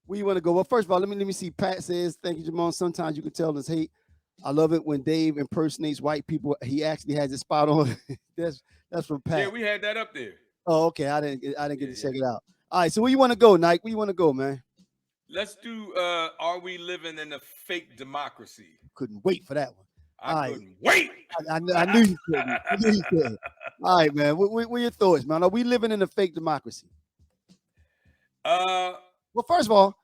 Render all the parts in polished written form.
where you want to go? Well, first of all, let me see. Pat says, "Thank you, Jamon. Sometimes you can tell us hate. I love it when Dave impersonates white people. He actually has his spot on." that's that's from Yeah, Pat. we had that up there. Oh, okay. I didn't get Yeah, to yeah. check it out. All right. So where you want to go, Nike? Where you want to go, man? Let's do are we living in a fake democracy? Couldn't wait for that one. I All right. couldn't wait. I knew you couldn't. I knew you couldn't. All right, man. What are your thoughts, man? Are we living in a fake democracy? uh Well, first of all,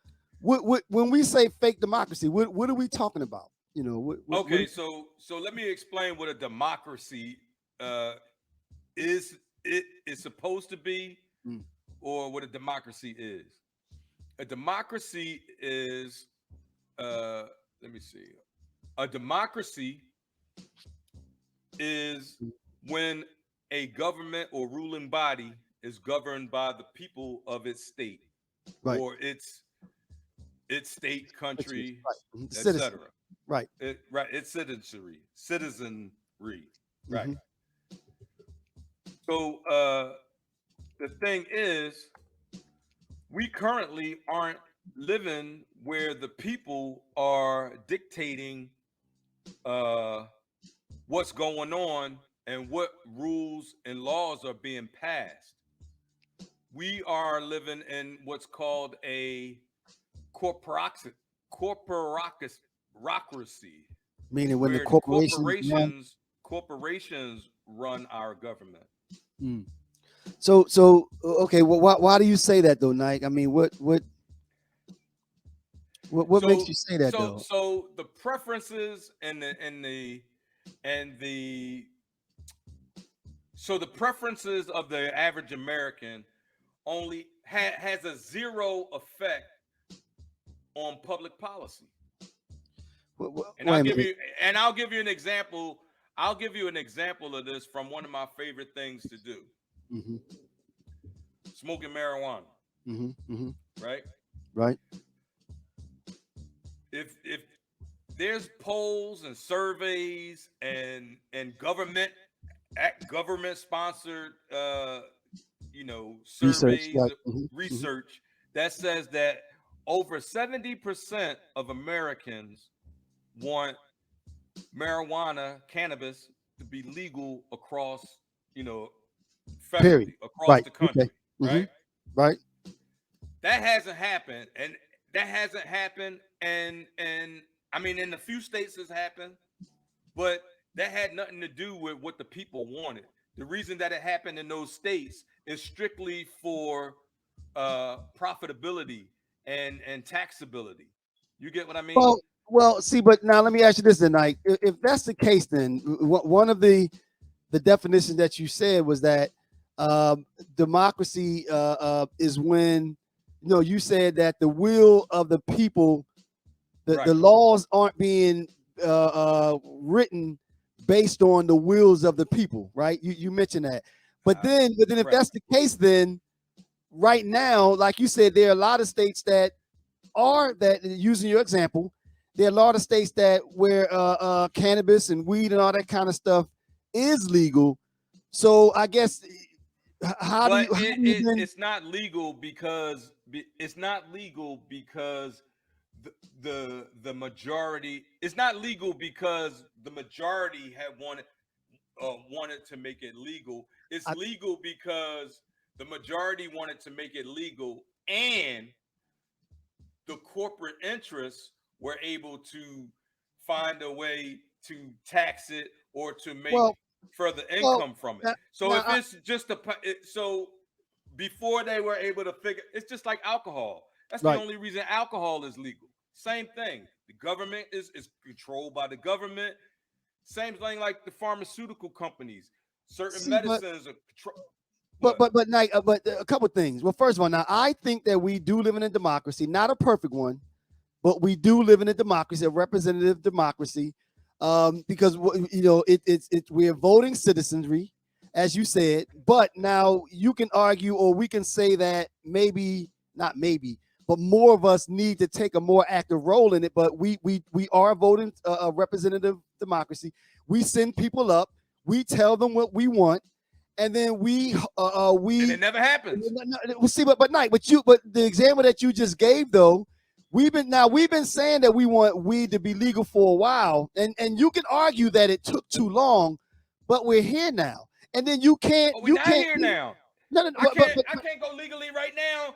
when we say fake democracy, what are we talking about? You know, what okay, so let me explain what a democracy uh it is supposed to be, mm, or what a democracy is. A democracy is uh let me see. A democracy is mm, when a government or ruling body is governed by the people of its state, right. or its state, country, Right. Citizen. etc. Right. Right, its citizenry, right. Mm-hmm. So the thing is, we currently aren't living where the people are dictating uh, what's going on and what rules and laws are being passed. We are living in what's called a corporocracy, corporocracy, Meaning when the where the corporations run. corporations run our government. Mm. So okay. Well, why do you say that though, Nike? I mean, what makes So you say that though? so the preferences and the so the preferences of the average American only has a zero effect on public policy. And Wait a minute. I'll give you an example. I'll give you an example of this from one of my favorite things to do. Mm-hmm. Smoking marijuana, Mm-hmm. Mm-hmm. right? Right. If there's polls and surveys and government sponsored Research. surveys, Right. Mm-hmm. Mm-hmm. research that says that over 70% of Americans want marijuana, cannabis, to be legal across, Period. federally across Right. the Okay. country, Mm-hmm. right? Right. That hasn't happened, and that hasn't happened, and I mean, in a few states has happened, but that had nothing to do with what the people wanted. The reason that it happened in those states is strictly for profitability and taxability. You get what I mean? Well. See, but now let me ask you this tonight. If that's the case, then one of the definitions that you said was that democracy is when you said that the will of the people, the Right. laws aren't being written based on the wills of the people, right? You mentioned that, but then if Correct. that's the case, then right now, like you said, there are a lot of states that are that using your example, there are a lot of states that where cannabis and weed and all that kind of stuff is legal. So I guess But how do you then? it's not legal because it's not legal because the majority, it's not legal because the majority have wanted to make it legal. It's I, legal because the majority wanted to make it legal, and the corporate interests were able to find a way to tax it or to make well, further well, income from it. now, So now if it's just so before they were able to figure, it's just like alcohol. That's the right. only reason alcohol is legal. Same thing. The government is controlled by the government. Same thing like the pharmaceutical companies. Certain See, medicines are but what? but but Nike, but a couple things. Well, first of all, now I think that we do live in a democracy, not a perfect one, but we do live in a democracy, a representative democracy, because we're voting citizenry, as you said. But now you can argue, or we can say that maybe not maybe, but more of us need to take a more active role in it. But we are voting a representative democracy. We send people up, we tell them what we want, and then And it we never happens. see. But Knight, but the example that you just gave though we've been saying that we want weed to be legal for a while, and you can argue that it took too long, but we're here now. And then you can't, But we're not here now. no, I can't go legally right now.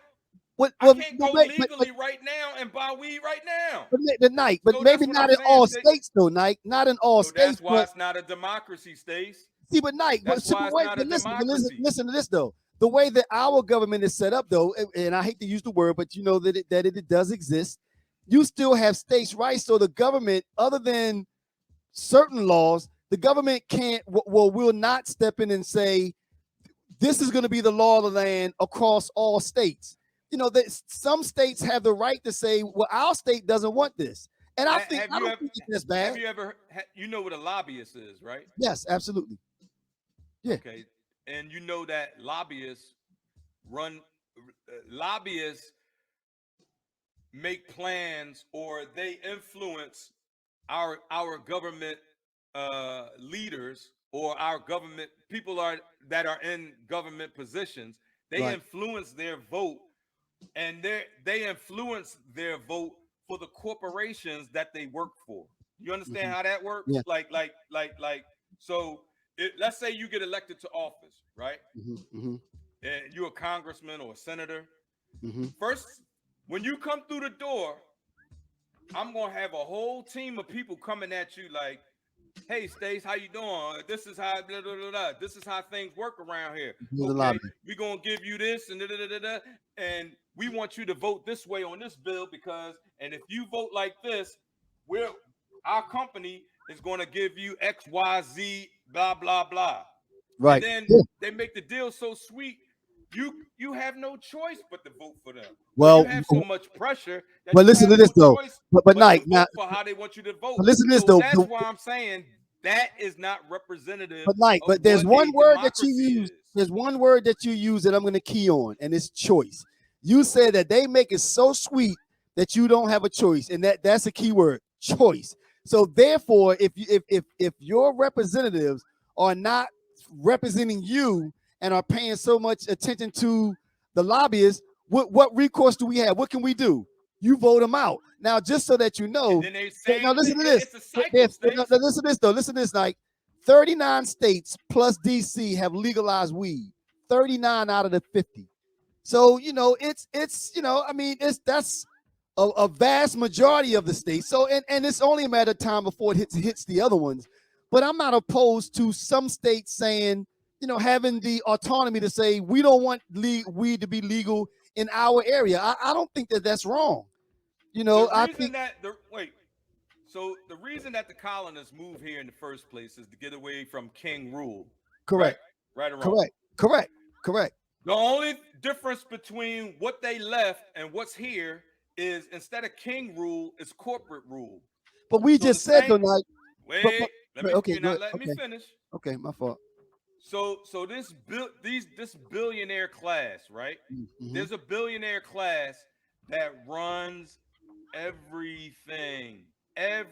what, I can't go but legally right now and buy weed right now. but So maybe that's what not I'm in saying, all Stace. states though, Nike. Not in all So states. that's why it's not a democracy, Stace. See, but Nike, That's why it's not a democracy. listen to this though. The way that our government is set up though, and I hate to use the word, but you know that it does exist. You still have states' rights, so the government, other than certain laws, the government can't, will not step in and say this is going to be the law of the land across all states. You know that some states have the right to say, well, our state doesn't want this, and I don't think that's bad. Have you ever, you know what a lobbyist is, right? Yes, absolutely. Yeah. Okay, and you know that lobbyists lobbyists make plans, or they influence our government leaders, or our government people that are in government positions. They Right. influence their vote, and they influence their vote for the corporations that they work for. You understand how that works? Yeah. Like so. Let's say you get elected to office, right? And you're a congressman or a senator. First, when you come through the door, I'm gonna have a whole team of people coming at you like, "Hey, Stace, how you doing? This is how blah, blah, blah, blah. This is how things work around here. Okay, we're gonna give you this and and we want you to vote this way on this bill and if you vote like this, our company is going to give you X, Y, Z, blah, blah, blah." Right. And then they make the deal so sweet, you have no choice but to vote for them. Well, you have so much pressure that but listen to this though. But Nike, now for how they want you to vote. But listen to this so though. That's why I'm saying that is not representative. But Nike, but there's one word that you use. There's one word that you use that I'm going to key on, and it's choice. You said that they make it so sweet that you don't have a choice, and that's a key word, choice. So therefore, if your representatives are not representing you and are paying so much attention to the lobbyists, what recourse do we have? What can we do? You vote them out. Now, just so that you know, now listen to this. Listen to this though. Listen to this, like 39 states plus DC have legalized weed. 39 out of the 50. So you know, it's you know, I mean, that's a vast majority of the states. So and it's only a matter of time before it hits the other ones. But I'm not opposed to some states saying, you know, having the autonomy to say we don't want weed to be legal in our area. I don't think that that's wrong. You know, I think So the reason that the colonists moved here in the first place is to get away from king rule. Correct. Right or wrong? Correct. The only difference between what they left and what's here is instead of king rule, it's corporate rule. But we just said tonight. Wait, let me finish. Okay, my fault. So this billionaire class, right? There's a billionaire class that runs everything. I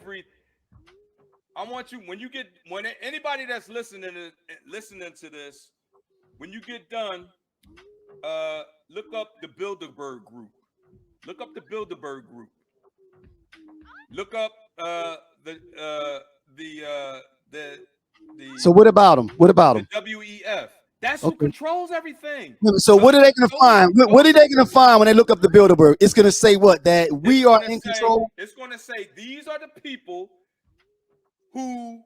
want you when anybody that's listening to this, when you get done, look up the Bilderberg Group. Look up the Bilderberg Group. Look up So what about them? What about them? The WEF. That's who controls everything. So what are they going to find? What are they going to find when they look up the Bilderberg? It's going to say what? That we are in control. It's going to say these are the people who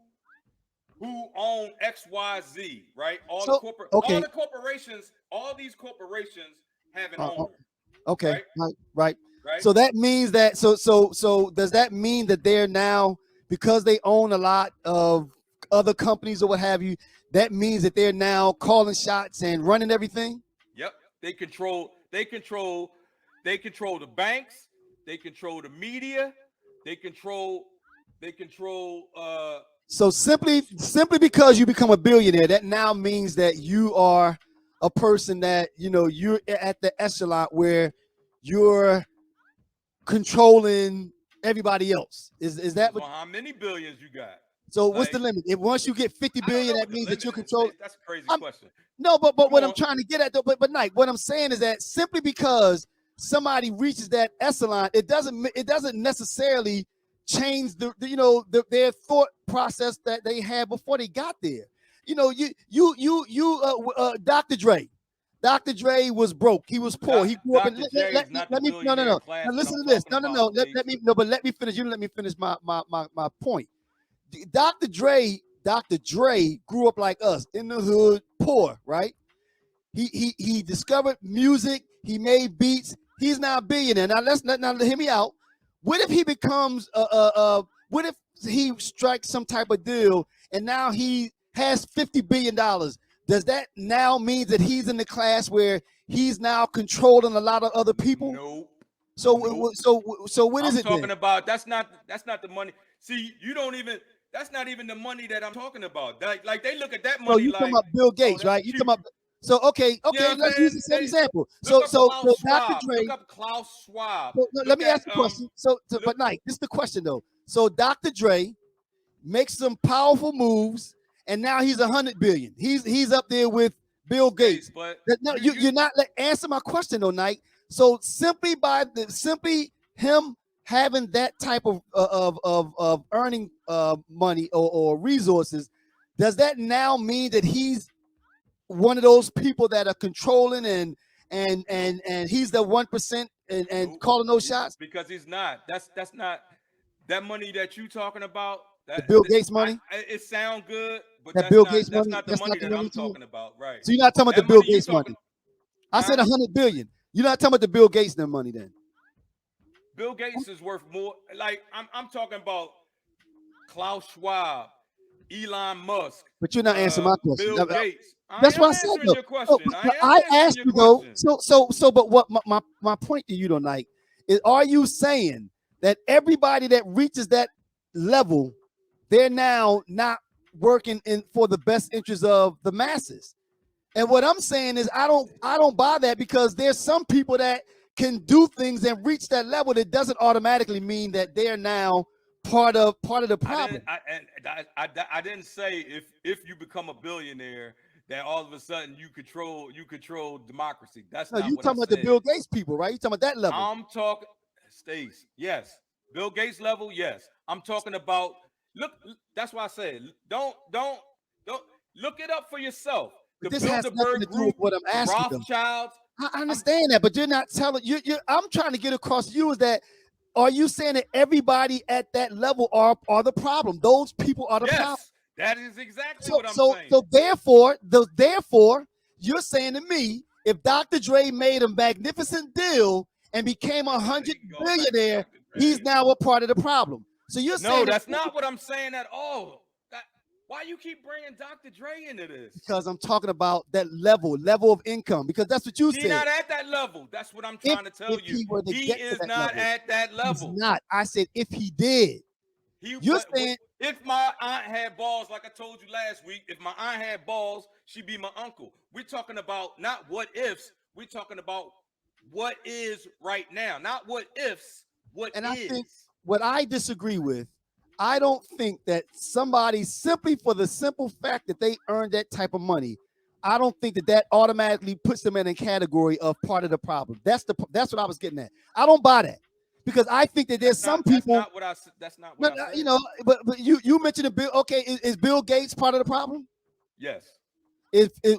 own XYZ, right? All the corporations, all these corporations have an owner. Okay, right. So that means that so does that mean that they're now, because they own a lot of other companies or what have you, that means that they're now calling shots and running everything? Yep. They control the banks, they control the media, they control so simply because you become a billionaire, that now means that you are a person that, you know, you're at the echelon where you're controlling everybody else. Is that what? How many billions you got? So what's the limit? If once you get 50 billion, that means that you're controlling. That's a crazy question. No, but what I'm trying to get at though, but Nike, what I'm saying is that simply because somebody reaches that echelon, it doesn't necessarily change their thought process that they had before they got there. Dr. Dre. Dr. Dre was broke. He was poor. He grew up in. Dr. J is not the billionaire no. class Now that listen I'm to this. talking No. about, Let me no, but let me finish. You let me finish my point. Dr. Dre grew up like us in the hood, poor, right? He discovered music. He made beats. He's now a billionaire. Now hear me out. What if he becomes what if he strikes some type of deal and now he has $50 billion? Does that now mean that he's in the class where he's now controlling a lot of other people? Nope. So what is I'm it talking then? about that's not the money. See, you don't even that's not even the money that I'm talking about. Like they look at that So money you talking like, about Bill oh, Gates, that's right? You cute. talking about okay, You know what I'm let's use saying? the same example. Look So up Klaus Dr. Schwab. Dre. Look up Klaus Schwab. Let me ask you a at, question. look- But Nike, this is the question though. So Dr. Dre makes some powerful moves, and now he's 100 billion. He's up there with Bill Gates. but No, you're not answer my question though, Nike. So simply him having that type of earning money or resources, does that now mean that he's one of those people that are controlling and he's the 1% and Nope. calling those shots? Because he's not. That's not that money that you talking about. The Bill Gates money? It sound good, but That Bill Gates that's money? not the That's money not the that money I'm to you? talking about, right? So you're not talking about That the Bill money you Gates money? talking, I said 100 billion. You're not talking about the Bill Gates money then? Bill Gates is worth more. Like I'm talking about Klaus Schwab, Elon Musk. But you're not answering my question. Bill Gates. I That's am what I said answering though. your question. I am I answering asked your you though. question. But what my point to you tonight is: are you saying that everybody that reaches that level, they're now not working for the best interest of the masses? And what I'm saying is, I don't buy that, because there's some people that can do things and reach that level that doesn't automatically mean that they're now part of the problem. I didn't say if you become a billionaire that all of a sudden you control democracy. That's No, not you what I talking about the said. Bill Gates people, right? You talking about that level? I'm talking, Stace. Yes, Bill Gates level. Yes, I'm talking about. Look, that's why I said don't look it up for yourself. But The this has nothing to Bilderberg do with Group, what I'm the asking though. Rothschilds. I understand that, but you're not telling you. I'm trying to get across to you is that, are you saying that everybody at that level are the problem? Those people are the problem. Yes, that is exactly what I'm saying. So therefore, you're saying to me, if Dr. Dre made a magnificent deal and became a 100 billionaire, he's now a part of the problem. So you're saying no, that's not what I'm saying at all. Why you keep bringing Dr. Dre into this? Because I'm talking about that level of income, because that's what you said. He's not at that level. That's what I'm trying to tell you. He is not at that level. He's not. I said if he did. You're saying if my aunt had balls, like I told you last week, if my aunt had balls, she'd be my uncle. We're talking about not what ifs. We're talking about what is right now, not what ifs. I think what I disagree with, I don't think that somebody, simply for the simple fact that they earned that type of money, I don't think that automatically puts them in a category of part of the problem. That's what I was getting at. I don't buy that, because I think that there's some people. That's not what I said. You know, but you mentioned a Bill. Okay, is Bill Gates part of the problem? Yes.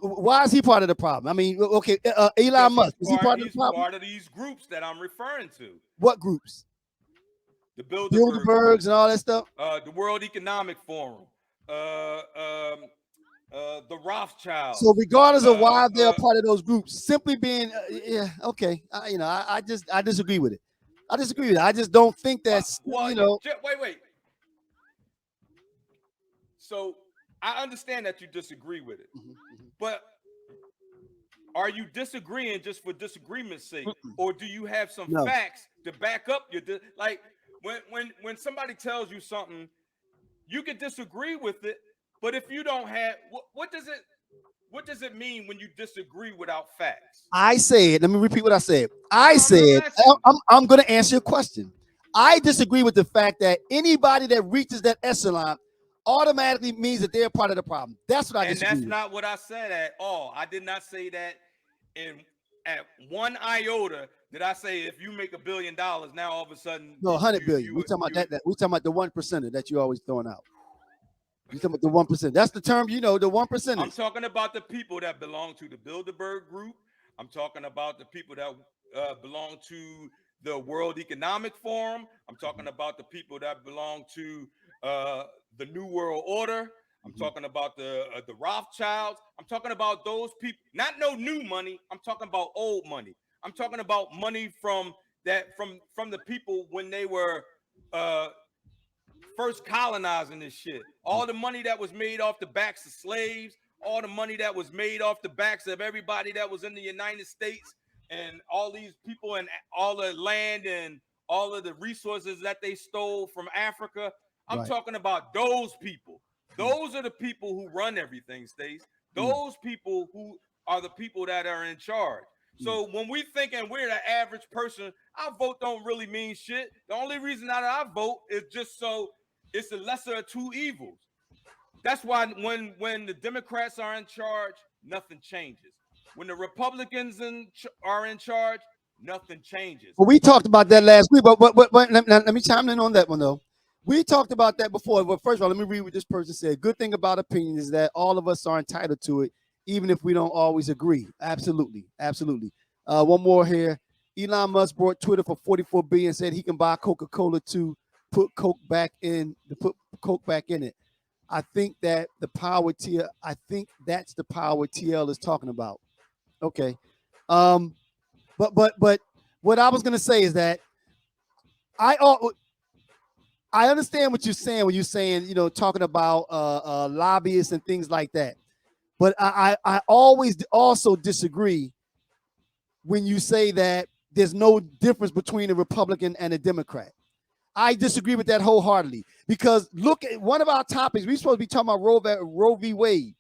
Why is he part of the problem? I mean, okay, Elon Musk, is he part of the problem? He's part of these groups that I'm referring to. What groups? The Bilderbergs and all that stuff. The World Economic Forum. The Rothschilds. So regardless of why they're a part of those groups, simply being, okay, I disagree with it. I disagree with it. I just don't think that's, wait. So I understand that you disagree with it, but are you disagreeing just for disagreement's sake, or do you have some facts to back up your like when somebody tells you something, you can disagree with it, but if you don't have what does it mean when you disagree without facts? I said, let me repeat what I said. I'm going to answer your question. I disagree with the fact that anybody that reaches that echelon automatically means that they're part of the problem. That's what I disagree with. And that's not what I said at all. I did not say that in at one iota did I say if you make $1 billion, now all of a sudden No, 100 billion. We talking about that. We talking about the 1% that you always throwing out. You talking about the 1%? That's the term, the 1%. I'm talking about the people that belong to the Bilderberg Group. I'm talking about the people that belong to the World Economic Forum. I'm talking about the people that belong to the New World Order. I'm talking about the Rothschilds. I'm talking about those people. Not no new money. I'm talking about old money. I'm talking about money from the people when they were first colonizing this shit. All the money that was made off the backs of slaves, all the money that was made off the backs of everybody that was in the United States, and all these people and all the land and all of the resources that they stole from Africa. I'm talking about those people. Those are the people who run everything, Stace. Those people who are the people that are in charge. So when we thinking we're the average person, our vote don't really mean shit. The only reason that I vote is just so it's the lesser of two evils. That's why when the Democrats are in charge, nothing changes. When the Republicans are in charge, nothing changes. Well, we talked about that last week, but let me chime in on that one though. We talked about that before. But first of all, let me read what this person said. Good thing about opinion is that all of us are entitled to it, even if we don't always agree. Absolutely, absolutely. One more here. Elon Musk bought Twitter for $44 billion. Said he can buy Coca-Cola to put Coke back in it. I think that the power TL. I think that's the power TL is talking about. Okay. But what I was gonna say is that I understand what you're saying when you're saying, talking about lobbyists and things like that. But I always also disagree when you say that there's no difference between a Republican and a Democrat. I disagree with that wholeheartedly, because look at one of our topics. We're supposed to be talking about Roe v. Wade.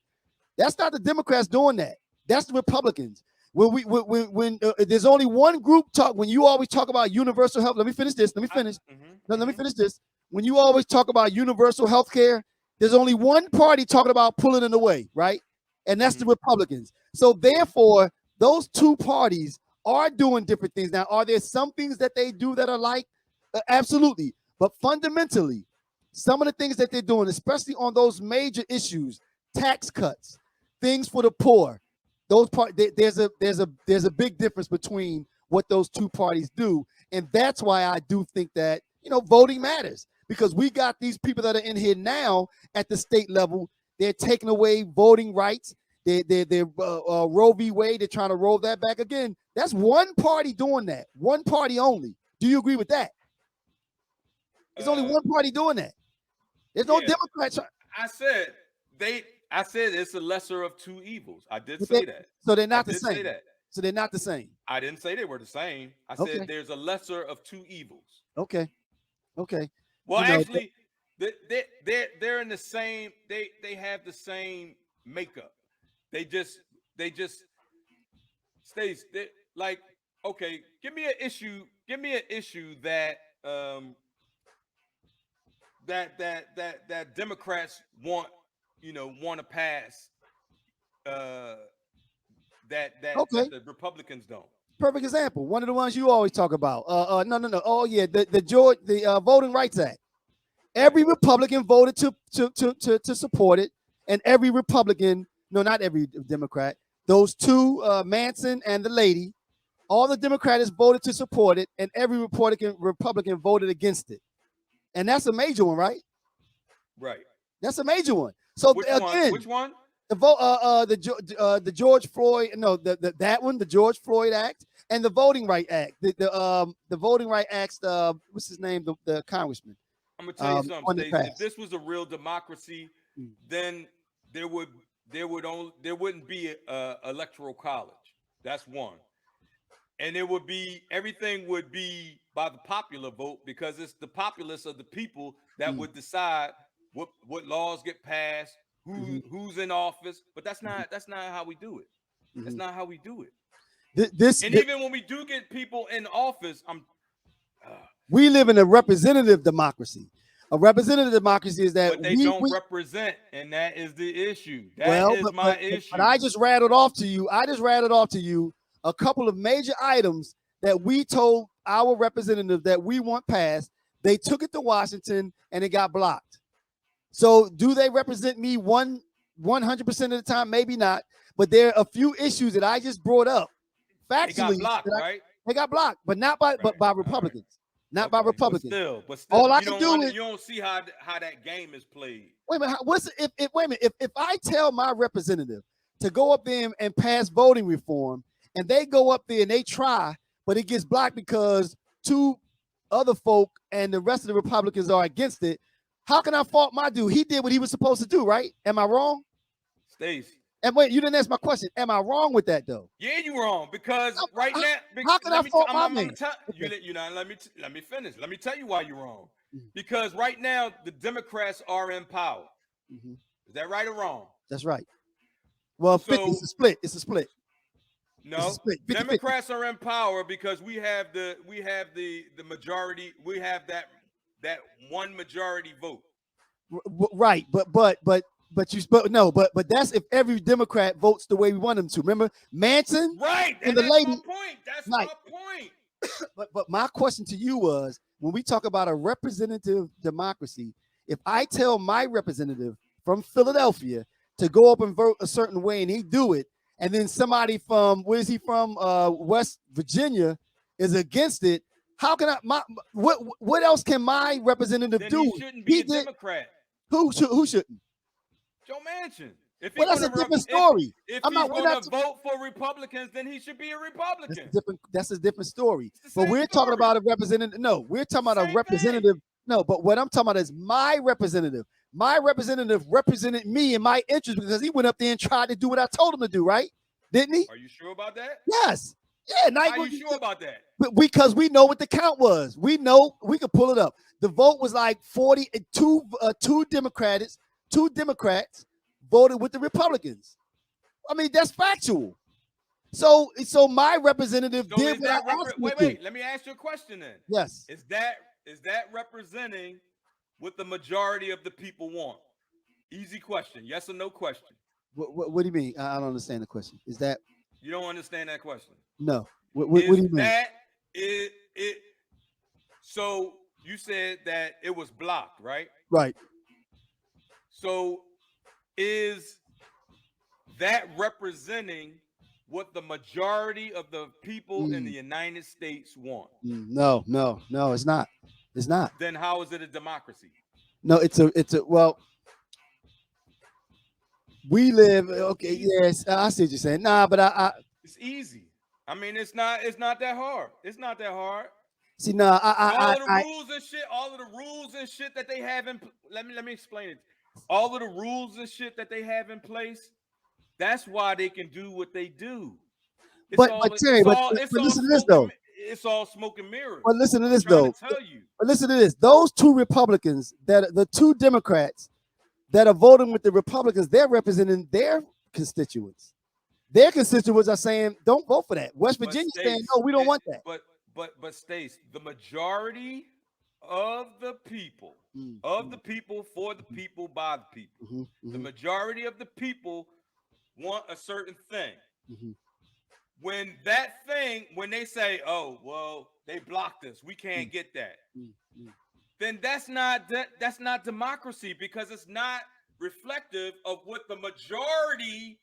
That's not the Democrats doing that. That's the Republicans. When there's only one group talk, when you always talk about universal health. Let me finish this. Let me finish this. When you always talk about universal health care, there's only one party talking about pulling it away, right? And that's the Republicans. So therefore, those two parties are doing different things. Now, are there some things that they do that are like? Absolutely. But fundamentally, some of the things that they're doing, especially on those major issues, tax cuts, things for the poor, those there's a big difference between what those two parties do. And that's why I do think that, voting matters, because we got these people that are in here now at the state level. They're taking away voting rights. They're Roe v. Wade. They're trying to roll that back again. That's one party doing that. One party only. Do you agree with that? There's only one party doing that. There's no Democrats. I said it's the lesser of two evils. I did say that. So they're not the same. Say that. So they're not the same. I didn't say they were the same. I said there's a lesser of two evils. Okay. Well, actually, they're in the same. They have the same makeup. They just stays like, okay. Give me an issue that that Democrats want to pass that the Republicans don't. Perfect example. One of the ones you always talk about. No. Oh yeah, the Voting Rights Act. Every Republican voted to support it, and every Republican, no, not every Democrat. Those two, Manson and the lady, all the Democrats voted to support it, and every Republican voted against it. And that's a major one, right? Right. That's a major one. So which one? The vote, the George Floyd, no, that one, the George Floyd Act, and the Voting Rights Act. The Voting Rights Act. What's his name? The congressman. I'm gonna tell you something, Stacey. If this was a real democracy, then there wouldn't be a electoral college. That's one. And everything would be by the popular vote, because it's the populace of the people that would decide what laws get passed, who's in office. But that's not how we do it. That's not how we do it. Even when we do get people in office, we live in a representative democracy. A representative democracy is that but they don't represent, and that is the issue. That is my issue. But I just rattled off to you a couple of major items that we told our representative that we want passed. They took it to Washington and it got blocked. So do they represent me 100% of the time? Maybe not. But there are a few issues that I just brought up. Factually, They got blocked, right? They got blocked, but not by but by Republicans. Not by Republicans. But still, all I can do is you don't see how that game is played. Wait a minute. Wait a minute. If I tell my representative to go up there and pass voting reform, and they go up there and they try, but it gets blocked because two other folk and the rest of the Republicans are against it, how can I fault my dude? He did what he was supposed to do, right? Am I wrong? Stace. And wait, you didn't answer my question. Am I wrong with that though? Yeah, you wrong because right now. How can I fault my man? Let me finish. Let me tell you why you're wrong. Because right now the Democrats are in power. Is that right or wrong? That's right. Well, it's a split. It's a split. No, split. 50, Democrats are in power because we have the majority. We have that one majority vote. Right, but that's if every Democrat votes the way we want them to. Remember, Manson, right? And the lady. My point. That's my point. But my question to you was, when we talk about a representative democracy, if I tell my representative from Philadelphia to go up and vote a certain way and he do it, and then somebody from West Virginia is against it, how can what else can my representative then do? He shouldn't be a Democrat. Who shouldn't? Joe Manchin. Well, that's a different story. If he's going to vote for Republicans, then he should be a Republican. That's a different story. But we're talking about a representative. No, we're talking about a representative. No, but what I'm talking about is my representative. My representative represented me and my interests because he went up there and tried to do what I told him to do, right? Didn't he? Are you sure about that? Yes. Yeah. How are you sure about that? Because we know what the count was. We know, we could pull it up. The vote was like 42. Two Democrats voted with the Republicans. I mean, that's factual. So my representative did what I asked him to do. Wait. Let me ask you a question then. Yes. Is that representing what the majority of the people want? Easy question. Yes or no question. What do you mean? I don't understand the question. Is that you don't understand that question? No. What do you mean? So you said that it was blocked, right? Right. So is that representing what the majority of the people in the United States want? No, it's not. It's not. Then how is it a democracy? No, it's a well, we live okay, yes, I see what you're saying. Nah, but it's easy. I mean, it's not that hard. It's not that hard. See, nah, all of the rules and shit that they have in let me explain it. All of the rules and shit that they have in place, that's why they can do what they do. But listen to this though. It's all smoke and mirrors. But listen to this though. But listen to this. Those two Republicans, the two Democrats that are voting with the Republicans, they're representing their constituents. Their constituents are saying, "Don't vote for that." West Virginia saying, "No, we don't want that." But Stace, the majority of the people, for the people, by the people, the majority of the people want a certain thing. When they say, "Oh, well, they blocked us, we can't get that," then that's not democracy because it's not reflective of what the majority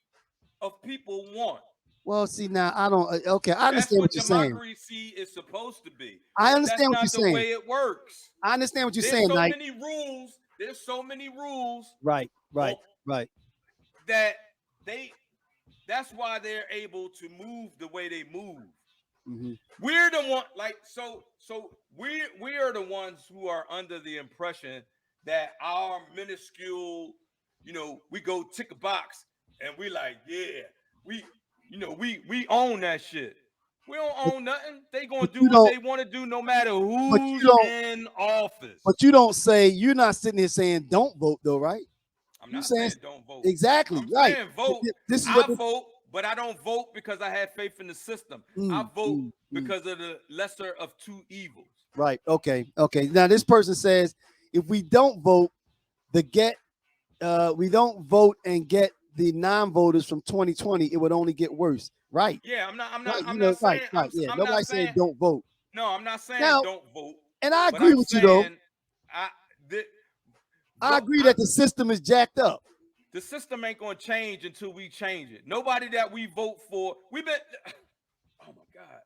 of people want. Well, see, now I don't. Okay, I understand what you're saying. Democracy is supposed to be. I understand what you're saying. That's not the way it works. I understand what you're saying. There's so many rules. Right. That's why they're able to move the way they move. We're the one, we are the ones who are under the impression that our minuscule, we go tick a box and we like, yeah, we own that shit. We don't own nothing. They gonna do what they want to do no matter who's in office. But you're not sitting here saying don't vote though, right? I'm not saying don't vote. Exactly. I'm right. saying vote. I vote, but I don't vote because I have faith in the system. I vote because of the lesser of two evils. Right. Okay. Now this person says if we don't vote, we don't vote and get the non-voters from 2020, it would only get worse. Right. Yeah, I'm not. Right. I'm not saying. Right. Yeah. I'm not Nobody said saying. don't vote. No, I'm not saying Now, don't vote. and I But agree I'm with you though. saying, I the I agree that the system is jacked up. the system ain't gonna change until we change it. Nobody that we vote for, we've been. Oh my God,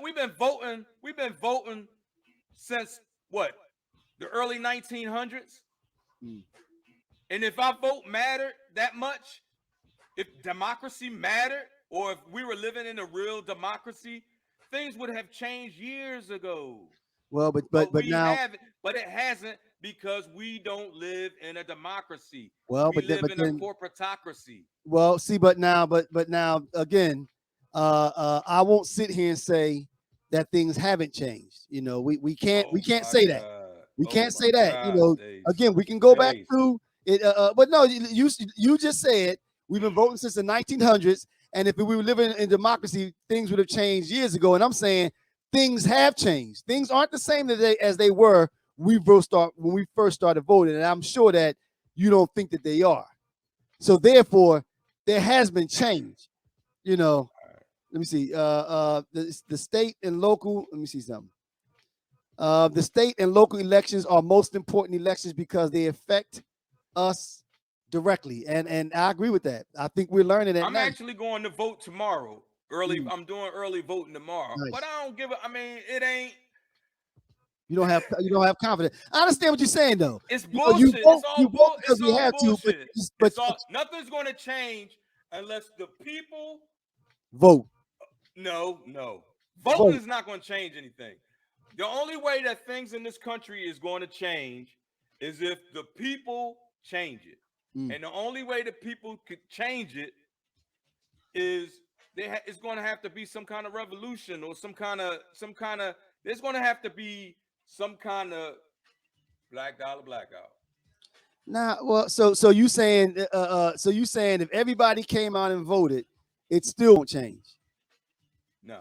we've been voting since what, the early 1900s. Mm. And if our vote mattered that much, if democracy mattered, or if we were living in a real democracy, things would have changed years ago. Well, But but we now, haven't, but it hasn't because we don't live in a democracy. well, We live but in a then, corporatocracy. well, see, but now again, I won't sit here and say that things haven't changed. You know, we Oh can't my say that. God. We Oh can't my say that. You God, know, Stace. again, we can go back Stace. to it. But no, you just said we've been voting since the 1900s, and if we were living in democracy, things would have changed years ago. And I'm saying things have changed. Things aren't the same today as they were when we first started voting, and I'm sure that you don't think that they are. So therefore, there has been change. You know, let me see. The state and local. Let me see something. The state and local elections are most important elections because they affect us directly, and I agree with that. I think we're learning that I'm now. actually going to vote tomorrow. Early, Mm, I'm doing early voting tomorrow. But nice. I don't give a, I mean, it ain't, You don't have confidence. I understand what you're saying though. it's You know, bullshit. It's you all vote because it's we all have to, bullshit. but It's all, nothing's gonna change unless the people, vote, no. Voting vote. is not gonna change anything. The only way that things in this country is going to change is if the people change it. Mm. And the only way that people could change it is it's going to have to be some kind of revolution or some kind of there's going to have to be some kind of black dollar blackout. Now, well, so you saying if everybody came out and voted, it still won't change. No,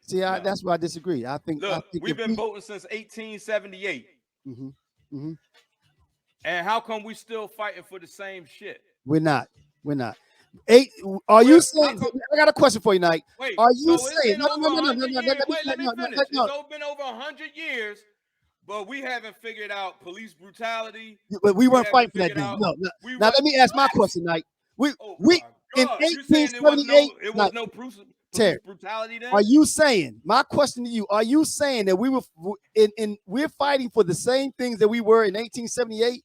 See, no. that's where I disagree. I Look, think we've if been we, voting since 1878. hmm hmm And how come we still fighting for the same shit? we're not, we're not. Eight, are you How saying? come? I got a question for you, Nike. Wait, Are you so it's saying? been No, over no, no, no, no, 100 no, no. years. Wait, let me No, no, finish. no. It's been over 100 years, but we haven't figured out police brutality. But we We weren't haven't fighting for that figured then. out. No, no. We Now what? let me ask my What? question, Nike. Oh We my in God! You saying it 1878. was no police Terry, brutality are then? you saying? My question to you: are you saying that we were we're fighting for the same things that we were in 1878?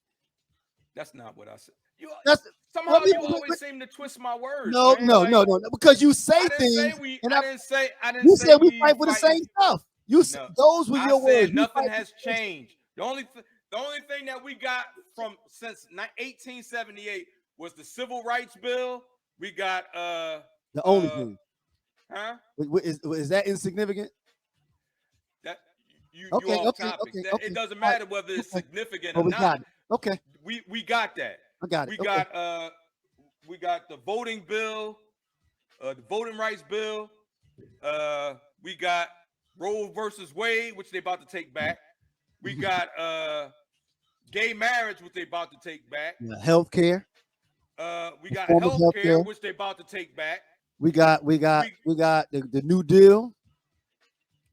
That's not what I said. You That's well, somehow you always seem to twist my words, no, man. no, Like no, no, no, because you say I didn't say things, we. and I didn't you say said we we fight for the fighting. same stuff. No, Those were I your words. said We nothing fight for has the same stuff. changed. The only thing that we got from since 1878 was the Civil Rights Bill. We got The only thing huh? is that insignificant? That you Okay, off okay, topic. okay, That it okay. doesn't All right, matter whether it's okay. significant or Well, we not. got it. Okay, We got that. I got it. We Okay. got we got the voting bill, the voting rights bill. We got Roe versus Wade, which they about to take back. We got gay marriage, which they about to take back. Yeah, healthcare, We got form of health care, healthcare. which they about to take back. We got the New Deal,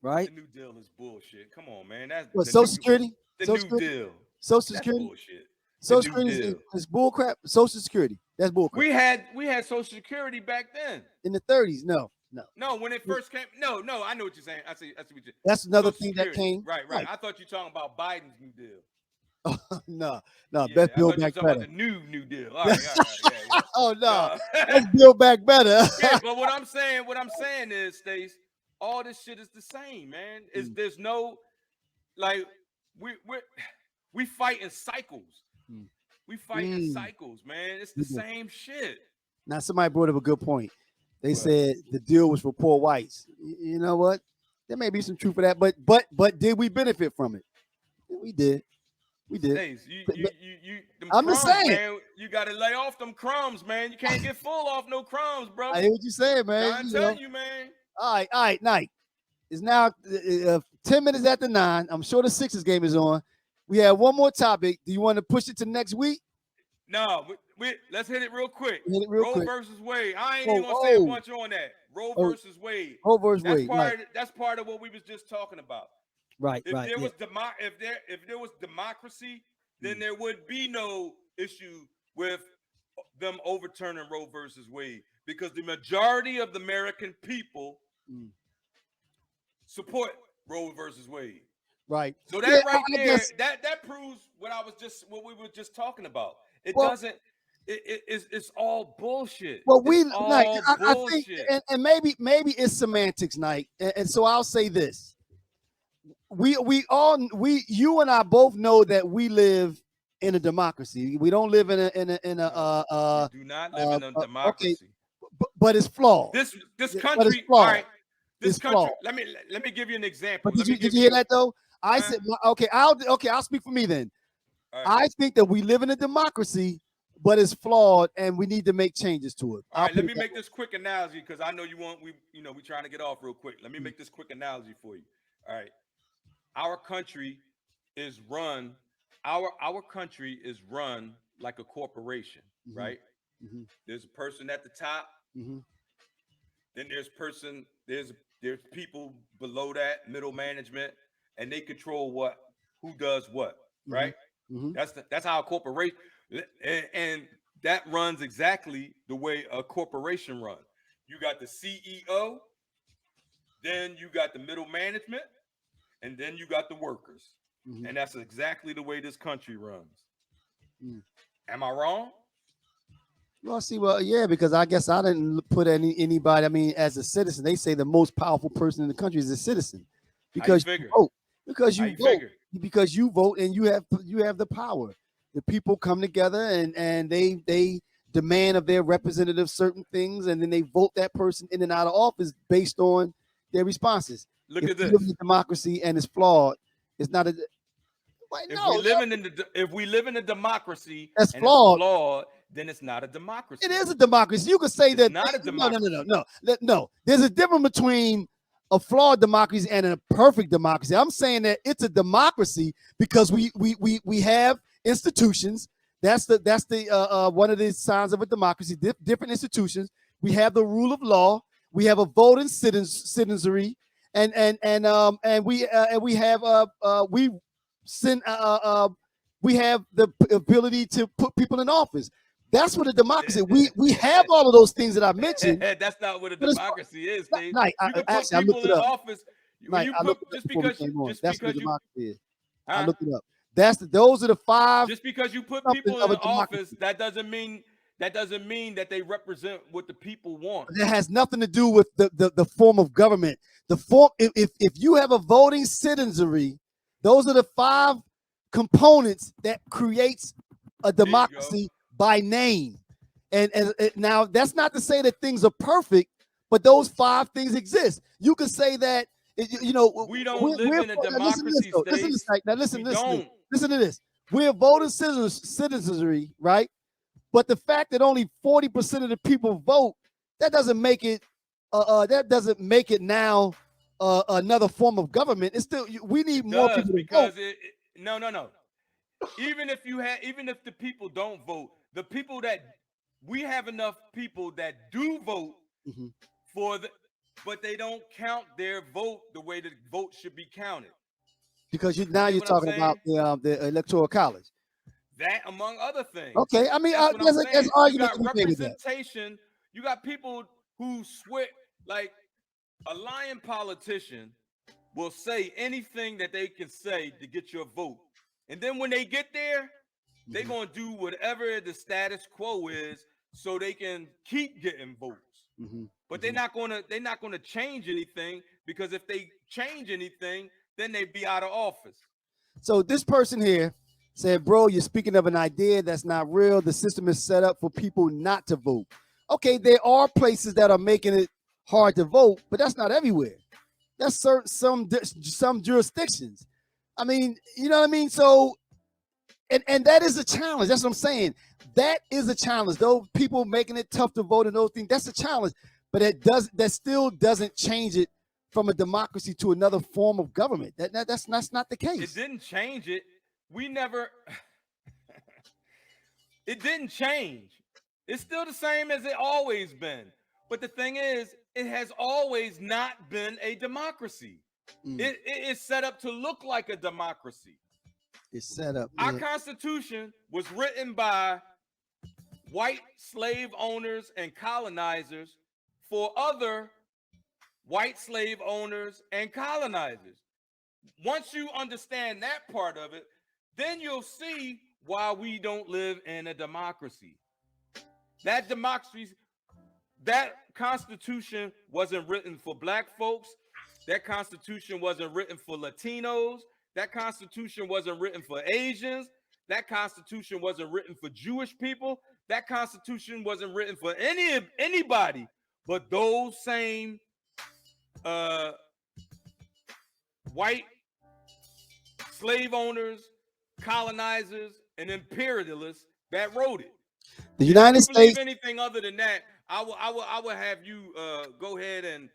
right? The New Deal is bullshit. Come on, man. That's What, Social Security? the Social New Security? Deal. Social That's Security? bullshit. The Social New Security Deal. is bull crap. Social Security, that's bull crap. We had Social Security back then. In the 30s, no. No, when it first came. No, I know what you're saying. I see what you're. That's another Social thing that Security. came. Right. I thought you were talking about Biden's New Deal. No, Yeah, best I build thought you were back talking about better. the new Deal. All right, yeah. Oh no, No. let's build back better. Yeah, but what I'm saying is, Stace, all this shit is the same, man. There's no like we fight in cycles. We fight in cycles, man. It's the same shit. Now somebody brought up a good point. They What? said the deal was for poor whites. You know what? There may be some truth for that, but did we benefit from it? We did. We did. Stace, you them I'm just crumbs, saying. man. You gotta lay off them crumbs, man. You can't get full off no crumbs, brother. I hear what you're saying, man. Trying to tell you, man. All right, night. It's now 10 minutes after 9. I'm sure the Sixers game is on. We have one more topic. Do you want to push it to next week? No, let's hit it real quick. Hit it real Roe quick. versus Wade. I ain't even gonna say a bunch on that. Roe Oh, versus Wade. Roe versus That's Wade. part. Right. That's part of what we was just talking about. Right. If Right. there Yeah. was if there was democracy, then Mm. there would be no issue with them overturning Roe versus Wade because the majority of the American people Mm. support Roe versus Wade. Right. So Yeah. that right I there, guess. that proves what we were just talking about. It Well. doesn't. It's all bullshit. Well, It's Knight, all I think, bullshit. and maybe it's semantics, Knight, and so I'll say this: you and I both know that we live in a democracy. We don't live in No, we do not live in a okay, democracy. but it's flawed. This But it's country, all flawed. right. This It's flawed. country. Let me give you an example. But Let me did give you hear you. that though? I Huh? said, okay, I'll speak for me then. All right. I think that we live in a democracy, but it's flawed, and we need to make changes to it. All I'll right, put let it me that make way. this quick analogy because I know we trying to get off real quick. Let me Mhm. make this quick analogy for you. All right, our country is run, our country is run like a corporation, Mhm. right? Mhm. There's a person at the top, Mhm. then there's people below that, middle management, and they control who does what, Mhm. right? Mhm. That's how a corporation and that runs exactly the way a corporation runs. You got the CEO, then you got the middle management, and then you got the workers. Mhm. And that's exactly the way this country runs. Mm. Am I wrong? Well, see, well, yeah, because I guess I didn't put anybody. I mean, as a citizen, they say the most powerful person in the country is a citizen, How you because you figure? vote, because How you you vote, figure? because you vote, and you have the power. The people come together and they demand of their representatives certain things, and then they vote that person in and out of office based on their responses. Look If at we live in this. a democracy and it's flawed, it's not a. Wait, If we no, live if we live in a democracy that's and it's flawed. flawed, then it's not a It democracy. is a democracy. You could say It's that not a democracy. no. There's a difference between a flawed democracy and a perfect democracy. I'm saying that it's a democracy because we have institutions. That's the one of the signs of a democracy. Different institutions. We have the rule of law. We have a voting citizenry, and we have send we have the ability to put people in office. That's what a democracy. We have all of those things that I mentioned, That's not what a but it's democracy is, Steve. Night. You can put Actually, I looked people it in up. office when Night, you I put looked it up before we came on. That's what a democracy is. I huh? looked it up. Those are the five Just because you put something people of in a office, democracy. that doesn't mean that they represent what the people want. That has nothing to do with the form of government. The form, if you have a voting citizenry, those are the five components that creates a There you go. democracy by name. And now that's not to say that things are perfect, but those five things exist. You could say that We don't live in a now listen to this democracy, though. Listen to this. Stace. Now We listen to this. don't. Listen to this. We're voting citizenry, right? But the fact that only 40% of the people vote, that doesn't make it now another form of government. It's still we need It more does people to vote. because no. Even if the people don't vote, the people that we have enough people that do vote Mhm. for the, but they don't count their vote the way the vote should be counted. Because You now dig you're what I'm talking about saying? the electoral college. That among other things. Okay, I mean, That's what I'm there's an saying. You argument to got be made with that. representation. You got people who swear like a lying politician will say anything that they can say to get your vote. And then when they get there, they're Mhm. going to do whatever the status quo is so they can keep getting votes. Mhm. But Mhm. they're not going to change anything because if they change anything, then they'd be out of office. So this person here said, "Bro, you're speaking of an idea that's not real. The system is set up for people not to vote." Okay, there are places that are making it hard to vote, but that's not everywhere. That's certain some jurisdictions. I mean, you know what I mean? So and that is a challenge. That's what I'm saying. That is a challenge. Those people making it tough to vote and those things, that's a challenge. But that still doesn't change it from a democracy to another form of government. That's not the It case. didn't change it. We never it didn't change. It's still the same as it always been. But the thing is, it has always not been a democracy. It is set up to look like a democracy. It's set up. Our Constitution was written by white slave owners and colonizers for other white slave owners and colonizers. Once you understand that part of it, then you'll see why we don't live in a democracy. That democracy, that Constitution wasn't written for black folks. That Constitution wasn't written for Latinos. That Constitution wasn't written for Asians. That Constitution wasn't written for Jewish people. That Constitution wasn't written for anybody but those same white slave owners, colonizers, and imperialists that wrote it. The United States. Anything other than that, I will have you go ahead and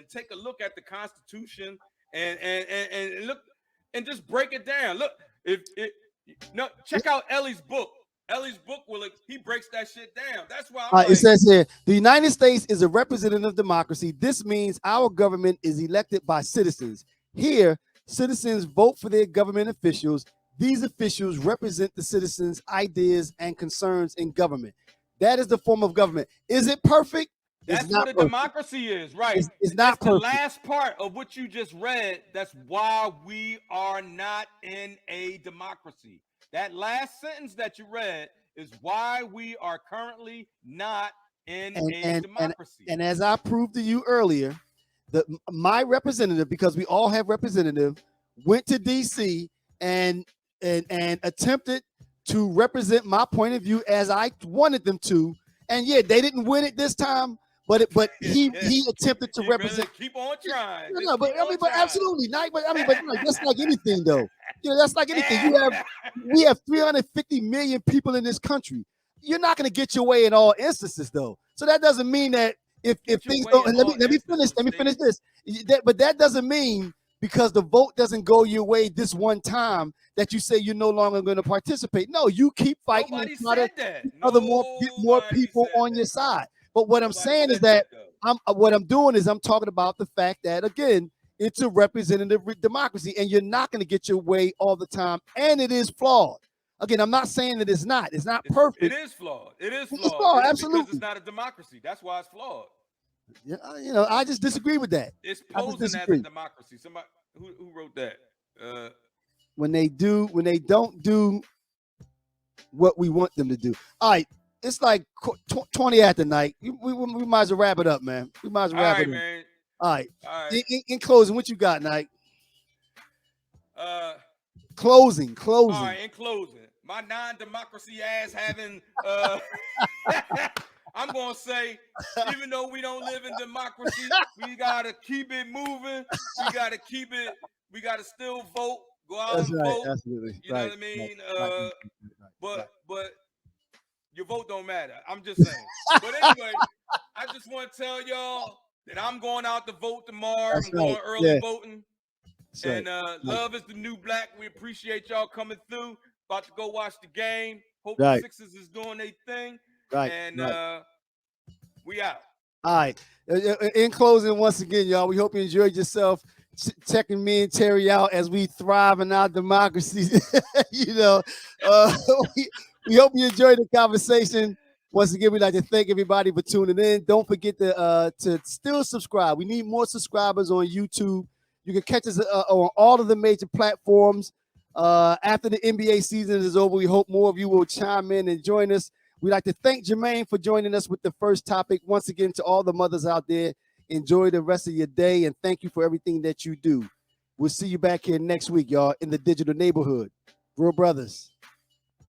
take a look at the Constitution and look and just break it down. Look, check out Ellie's book. Ellie's book he breaks that shit down. That's why It says here, the United States is a representative democracy. This means our government is elected by citizens. Here, citizens vote for their government officials. These officials represent the citizens' ideas and concerns in government. That is the form of government. Is it perfect? That's what a democracy is, right? It's not perfect. The last part of what you just read, that's why we are not in a democracy. That last sentence that you read is why we are currently not in a democracy. And as I proved to you earlier, my representative, because we all have representative, went to D.C. and attempted to represent my point of view as I wanted them to. And yeah, they didn't win it this time, but he attempted to represent. Keep on trying. But absolutely not. But that's like anything, though. That's like anything. We have 350 million people in this country. You're not going to get your way in all instances, though. So that doesn't mean that if things don't. Let me finish this. But that doesn't mean because the vote doesn't go your way this one time that you say you're no longer going to participate. No, you keep fighting and try to get more people on your side. But what I'm saying is that I'm talking about the fact that, again, it's a representative democracy, and you're not going to get your way all the time, and it is flawed. Again, I'm not saying that it's not. It's not perfect. It is flawed. It's flawed. Absolutely. Because it's not a democracy. That's why it's flawed. Yeah, I just disagree with that. It's posing as a democracy. Somebody who wrote that? When they don't do what we want them to do. All right, it's like 20 after night. We might as well wrap it up, man. We might as well wrap it up. Man. All right. In closing, what you got, Nike? Closing. All right, in closing, my non-democracy ass having I'm gonna say, even though we don't live in democracy, we gotta keep it moving. We gotta still vote. Go out and vote. Absolutely. You know what I mean? But your vote don't matter. I'm just saying. But anyway, I just want to tell y'all that I'm going out to vote tomorrow. I'm going early voting. And love is the new black. We appreciate y'all coming through. About to go watch the game. Hope the Sixers is doing their thing. And we out. All right. In closing, once again, y'all, we hope you enjoyed yourself checking me and Terry out as we thrive in our democracy. We hope you enjoyed the conversation. Once again, we'd like to thank everybody for tuning in. Don't forget to still subscribe. We need more subscribers on YouTube. You can catch us on all of the major platforms. After the NBA season is over, we hope more of you will chime in and join us. We'd like to thank Jermaine for joining us with the first topic. Once again, to all the mothers out there, enjoy the rest of your day, and thank you for everything that you do. We'll see you back here next week, y'all, in the digital neighborhood. Real Brothers.